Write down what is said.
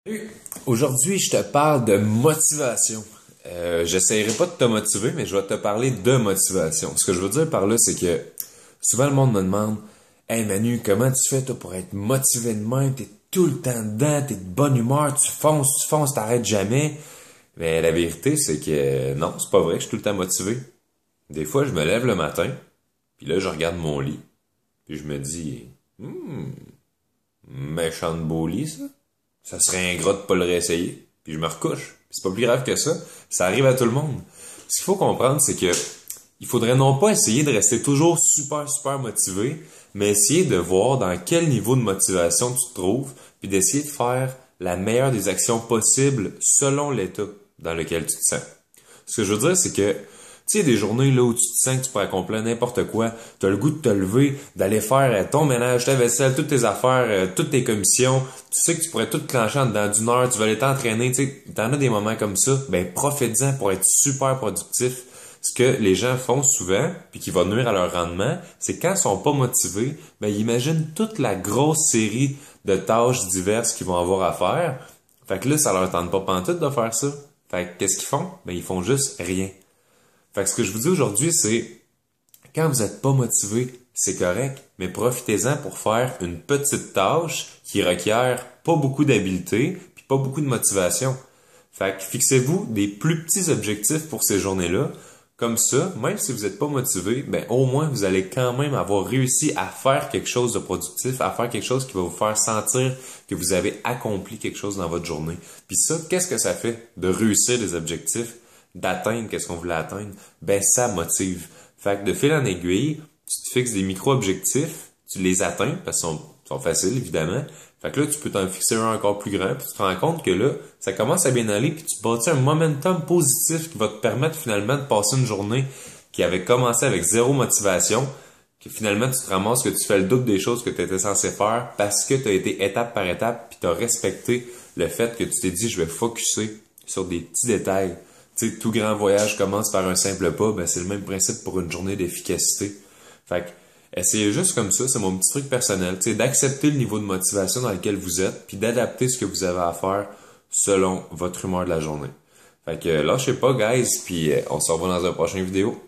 Salut. Aujourd'hui, je te parle de motivation. J'essaierai pas de te motiver, mais je vais te parler de motivation. Ce que je veux dire par là, c'est que souvent le monde me demande: Hey Manu, comment tu fais toi pour être motivé de même? T'es tout le temps dedans, t'es de bonne humeur, tu fonces, t'arrêtes jamais. Mais la vérité, c'est que non, c'est pas vrai, je suis tout le temps motivé. Des fois, je me lève le matin, puis là, je regarde mon lit, puis je me dis, méchant de beau lit, ça. Ça serait ingrat de pas le réessayer. Puis je me recouche. Puis c'est pas plus grave que ça. Ça arrive à tout le monde. Ce qu'il faut comprendre, c'est que il faudrait non pas essayer de rester toujours super motivé, mais essayer de voir dans quel niveau de motivation tu te trouves, puis d'essayer de faire la meilleure des actions possibles selon l'état dans lequel tu te sens. Ce que je veux dire, c'est que tu sais, des journées là où tu te sens que tu pourrais accomplir n'importe quoi, tu as le goût de te lever, d'aller faire ton ménage, ta vaisselle, toutes tes affaires, toutes tes commissions, tu sais que tu pourrais tout clencher en dedans d'une heure, tu vas aller t'entraîner, tu sais, t'en as des moments comme ça, ben profite-en pour être super productif. Ce que les gens font souvent, puis qui va nuire à leur rendement, c'est quand ils sont pas motivés, ben ils imaginent toute la grosse série de tâches diverses qu'ils vont avoir à faire. Fait que là, ça leur tente pas pantoute de faire ça. Fait que qu'est-ce qu'ils font? Ben ils font juste rien. Fait que ce que je vous dis aujourd'hui, c'est quand vous n'êtes pas motivé, c'est correct, mais profitez-en pour faire une petite tâche qui requiert pas beaucoup d'habileté puis pas beaucoup de motivation. Fait que fixez-vous des plus petits objectifs pour ces journées-là. Comme ça, même si vous n'êtes pas motivé, ben au moins vous allez quand même avoir réussi à faire quelque chose de productif, à faire quelque chose qui va vous faire sentir que vous avez accompli quelque chose dans votre journée. Puis ça, qu'est-ce que ça fait de réussir des objectifs? D'atteindre qu'est-ce qu'on voulait atteindre, ben ça motive. Fait que de fil en aiguille, tu te fixes des micro-objectifs, tu les atteins parce qu'ils sont faciles évidemment. Fait que là, tu peux t'en fixer un encore plus grand, puis tu te rends compte que là, ça commence à bien aller, puis tu bâtis un momentum positif qui va te permettre finalement de passer une journée qui avait commencé avec zéro motivation, que finalement tu te ramasses que tu fais le double des choses que tu étais censé faire parce que tu as été étape par étape, puis tu as respecté le fait que tu t'es dit je vais focusser sur des petits détails. Tu sais, tout grand voyage commence par un simple pas, ben c'est le même principe pour une journée d'efficacité. Fait que, essayez juste comme ça, c'est mon petit truc personnel, tu sais, d'accepter le niveau de motivation dans lequel vous êtes, puis d'adapter ce que vous avez à faire selon votre humeur de la journée. Fait que, lâchez pas, guys, puis on se revoit dans un prochain vidéo.